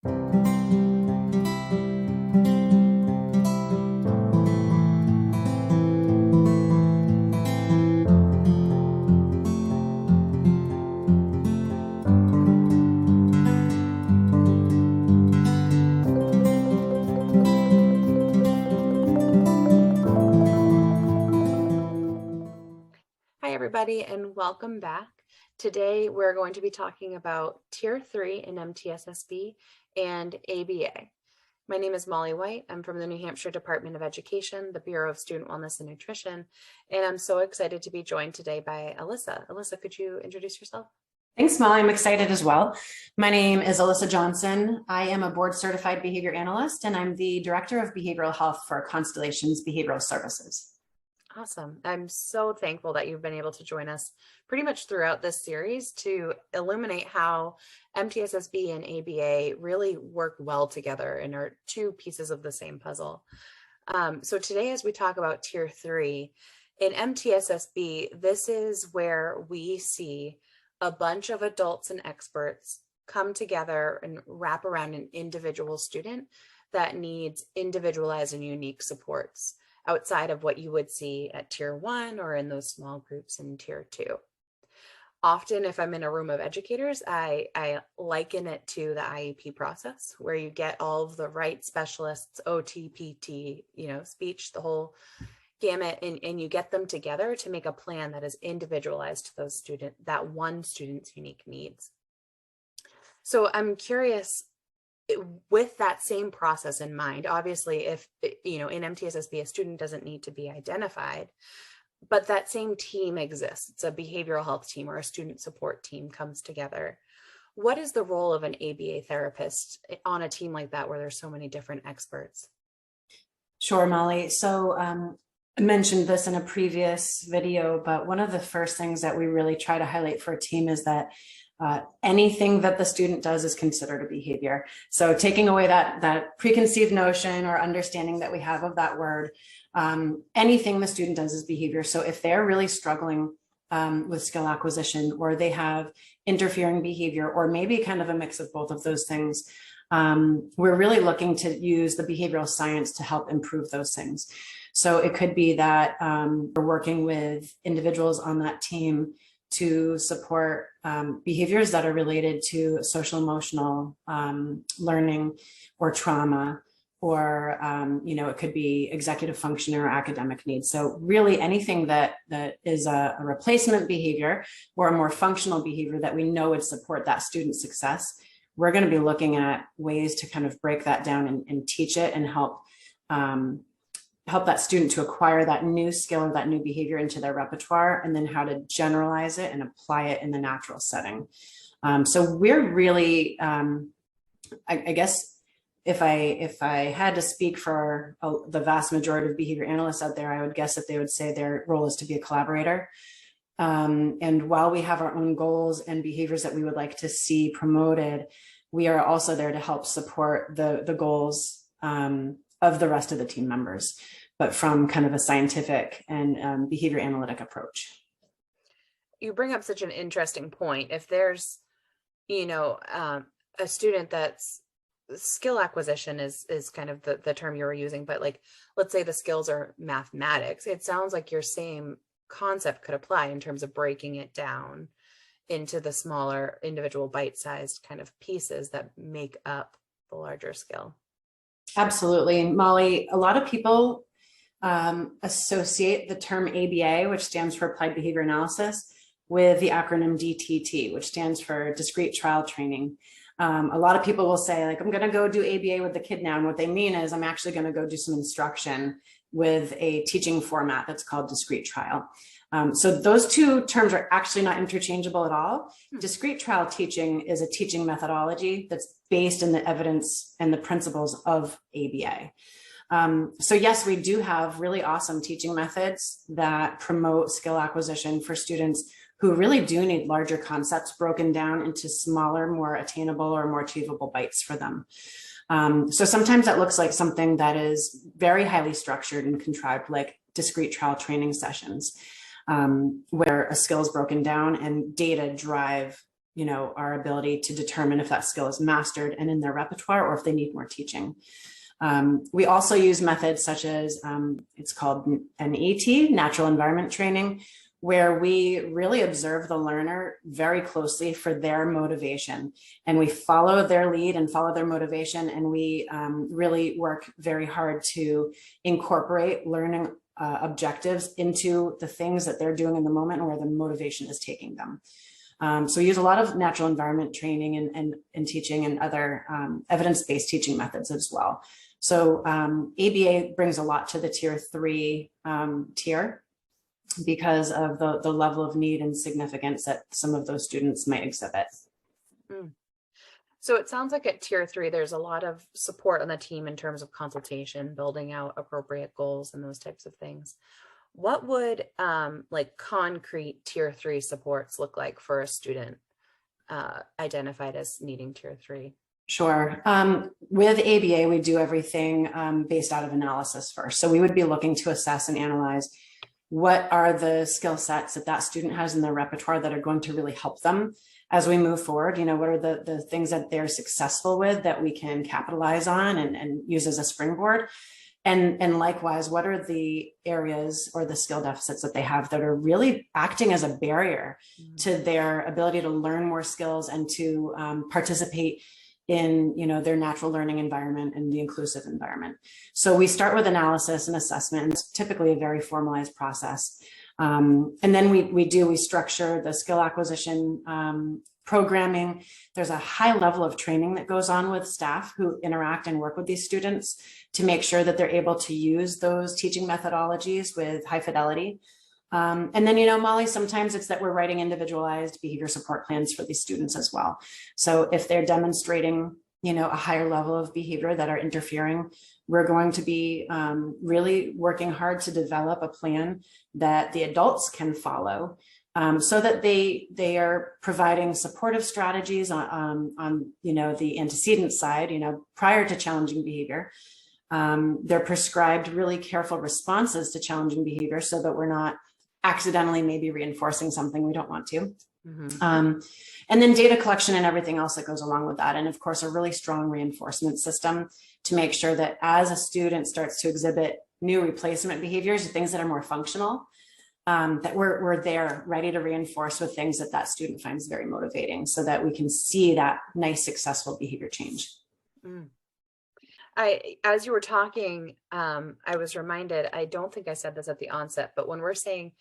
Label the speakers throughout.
Speaker 1: Hi, everybody, and welcome back. Today, we're going to be talking about Tier 3 in MTSSB and ABA. My name is Molly White. I'm from the New Hampshire Department of Education, the Bureau of Student Wellness and Nutrition, and I'm so excited to be joined today by Alyssa. Alyssa, could you introduce yourself?
Speaker 2: Thanks, Molly. I'm excited as well. My name is Alyssa Johnson. I am a board-certified behavior analyst, and I'm the Director of Behavioral Health for Constellations Behavioral Services.
Speaker 1: Awesome. I'm so thankful that you've been able to join us pretty much throughout this series to illuminate how MTSSB and ABA really work well together and are two pieces of the same puzzle. So today, as we talk about Tier 3, in MTSSB, this is where we see a bunch of adults and experts come together and wrap around an individual student that needs individualized and unique supports outside of what you would see at Tier 1 or in those small groups in Tier 2. Often, if I'm in a room of educators, I liken it to the IEP process, where you get all of the right specialists, OT, PT, speech, the whole gamut, and you get them together to make a plan that is individualized to that one student's unique needs. So I'm curious, with that same process in mind, obviously, if in MTSSB, a student doesn't need to be identified, but that same team exists. It's a behavioral health team or a student support team comes together. What is the role of an ABA therapist on a team like that where there's so many different experts?
Speaker 2: Sure, Molly. So I mentioned this in a previous video, but one of the first things that we really try to highlight for a team is that anything that the student does is considered a behavior. So taking away that preconceived notion or understanding that we have of that word, anything the student does is behavior. So if they're really struggling with skill acquisition, or they have interfering behavior, or maybe kind of a mix of both of those things, we're really looking to use the behavioral science to help improve those things. So it could be that we're working with individuals on that team to support behaviors that are related to social emotional learning or trauma, or it could be executive function or academic needs. So really anything that is a replacement behavior or a more functional behavior that we know would support that student's success, we're going to be looking at ways to kind of break that down and teach it and help that student to acquire that new skill or that new behavior into their repertoire, and then how to generalize it and apply it in the natural setting. So we're really, I guess, if I had to speak for the vast majority of behavior analysts out there, I would guess that they would say their role is to be a collaborator. And while we have our own goals and behaviors that we would like to see promoted, we are also there to help support the goals of the rest of the team members, but from kind of a scientific and behavior analytic approach.
Speaker 1: You bring up such an interesting point. If there's, a student that's skill acquisition is kind of the term you were using, but like, let's say the skills are mathematics. It sounds like your same concept could apply in terms of breaking it down into the smaller individual bite-sized kind of pieces that make up the larger skill.
Speaker 2: Absolutely. Molly, a lot of people associate the term ABA, which stands for Applied Behavior Analysis, with the acronym DTT, which stands for Discrete Trial Training. A lot of people will say, like, I'm going to go do ABA with the kid now. And what they mean is I'm actually going to go do some instruction with a teaching format that's called discrete trial. So those two terms are actually not interchangeable at all. Discrete trial teaching is a teaching methodology that's based in the evidence and the principles of ABA. So yes, we do have really awesome teaching methods that promote skill acquisition for students who really do need larger concepts broken down into smaller, more attainable or more achievable bites for them. So sometimes that looks like something that is very highly structured and contrived, like discrete trial training sessions, where a skill is broken down and data drive our ability to determine if that skill is mastered and in their repertoire, or if they need more teaching. We also use methods such as, it's called NET, Natural Environment Training, where we really observe the learner very closely for their motivation. And we follow their lead and follow their motivation. And we really work very hard to incorporate learning objectives into the things that they're doing in the moment and where the motivation is taking them. So we use a lot of natural environment training and teaching and other evidence-based teaching methods as well. So ABA brings a lot to the tier 3 tier because of the level of need and significance that some of those students might exhibit.
Speaker 1: So it sounds like at tier 3, there's a lot of support on the team in terms of consultation, building out appropriate goals and those types of things. What would like concrete tier 3 supports look like for a student identified as needing tier 3?
Speaker 2: Sure. With ABA, we do everything based out of analysis first. So we would be looking to assess and analyze what are the skill sets that student has in their repertoire that are going to really help them as we move forward. What are the things that they're successful with that we can capitalize on and use as a springboard? And likewise, what are the areas or the skill deficits that they have that are really acting as a barrier to their ability to learn more skills and to participate in their natural learning environment and the inclusive environment. So we start with analysis and assessment, and it's typically a very formalized process. And then we structure the skill acquisition programming. There's a high level of training that goes on with staff who interact and work with these students to make sure that they're able to use those teaching methodologies with high fidelity. And then, Molly, sometimes it's that we're writing individualized behavior support plans for these students as well. So if they're demonstrating, a higher level of behavior that are interfering, we're going to be really working hard to develop a plan that the adults can follow so that they are providing supportive strategies on the antecedent side, prior to challenging behavior. They're prescribed really careful responses to challenging behavior so that we're not accidentally maybe reinforcing something we don't want to. And then data collection and everything else that goes along with that. And of course, a really strong reinforcement system to make sure that as a student starts to exhibit new replacement behaviors, things that are more functional, that we're there ready to reinforce with things that student finds very motivating so that we can see that nice, successful behavior change.
Speaker 1: As you were talking, I was reminded, I don't think I said this at the onset, but when we're saying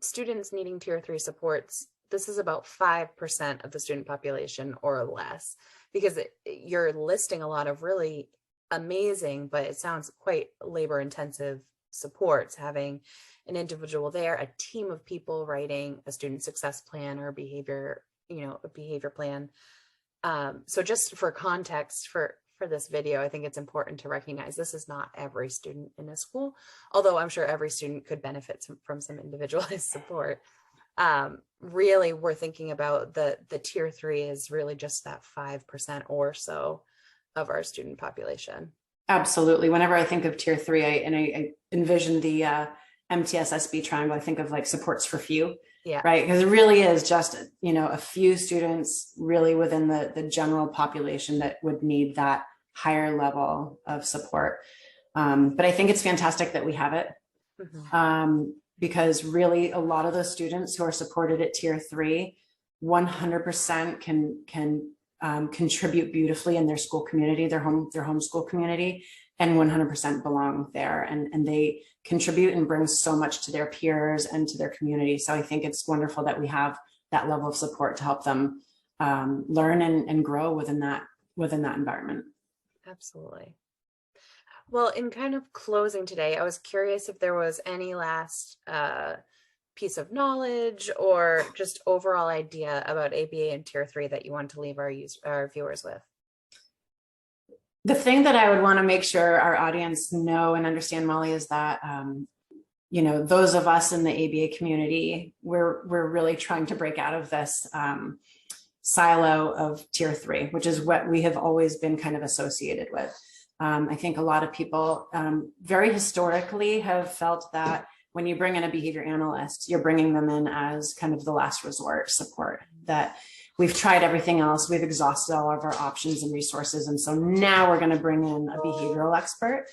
Speaker 1: students needing tier 3 supports, this is about 5% of the student population or less, because you're listing a lot of really amazing, but it sounds quite labor intensive supports, having an individual there, a team of people writing a student success plan or a behavior plan. So just for context for this video, I think it's important to recognize this is not every student in a school, although I'm sure every student could benefit from some individualized support. Really, we're thinking about the tier 3 is really just that 5% or so of our student population.
Speaker 2: Absolutely. Whenever I think of tier 3, I envision the MTSSB triangle. I think of like supports for few.
Speaker 1: Yeah.
Speaker 2: Right. Because it really is just, a few students really within the general population that would need that higher level of support. But I think it's fantastic that we have it. Because really a lot of those students who are supported at tier 3, 100% can contribute beautifully in their school community, their home school community, and 100% belong there. And they contribute and bring so much to their peers and to their community. So I think it's wonderful that we have that level of support to help them learn and grow within that environment.
Speaker 1: Absolutely. Well, in kind of closing today, I was curious if there was any last piece of knowledge or just overall idea about ABA and tier 3 that you want to leave our viewers with.
Speaker 2: The thing that I would want to make sure our audience know and understand, Molly, is that, those of us in the ABA community, we're really trying to break out of this silo of tier 3, which is what we have always been kind of associated with. I think a lot of people very historically have felt that when you bring in a behavior analyst, you're bringing them in as kind of the last resort support, that we've tried everything else. We've exhausted all of our options and resources. And so now we're going to bring in a behavioral expert,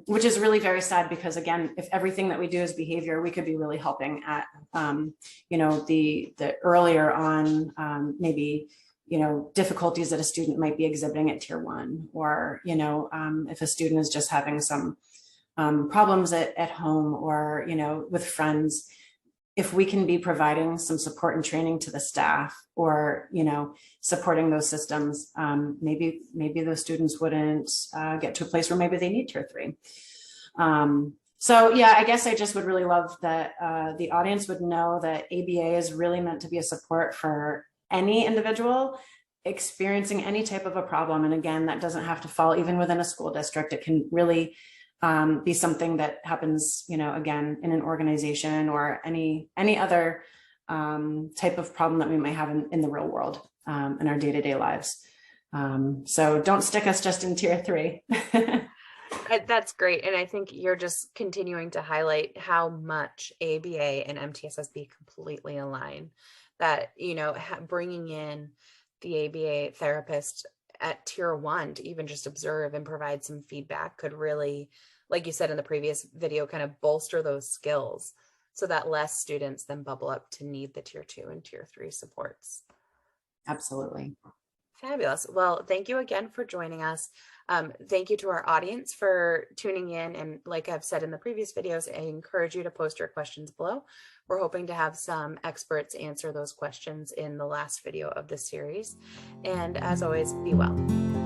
Speaker 2: which is really very sad because, again, if everything that we do is behavior, we could be really helping at, the earlier on, maybe, difficulties that a student might be exhibiting at tier 1, or, if a student is just having some problems at home or, with friends. If we can be providing some support and training to the staff, or, supporting those systems, maybe those students wouldn't get to a place where maybe they need tier 3. So yeah, I guess I just would really love that the audience would know that ABA is really meant to be a support for any individual experiencing any type of a problem. And again, that doesn't have to fall even within a school district. It can really be something that happens, again, in an organization or any other type of problem that we might have in the real world, in our day-to-day lives. So don't stick us just in tier 3.
Speaker 1: That's great. And I think you're just continuing to highlight how much ABA and MTSSB completely align, that, bringing in the ABA therapist at tier 1 to even just observe and provide some feedback could really, like you said in the previous video, kind of bolster those skills so that less students then bubble up to need the tier 2 and tier 3 supports.
Speaker 2: Absolutely.
Speaker 1: Fabulous. Well, thank you again for joining us. Thank you to our audience for tuning in. And like I've said in the previous videos, I encourage you to post your questions below. We're hoping to have some experts answer those questions in the last video of this series. And as always, be well.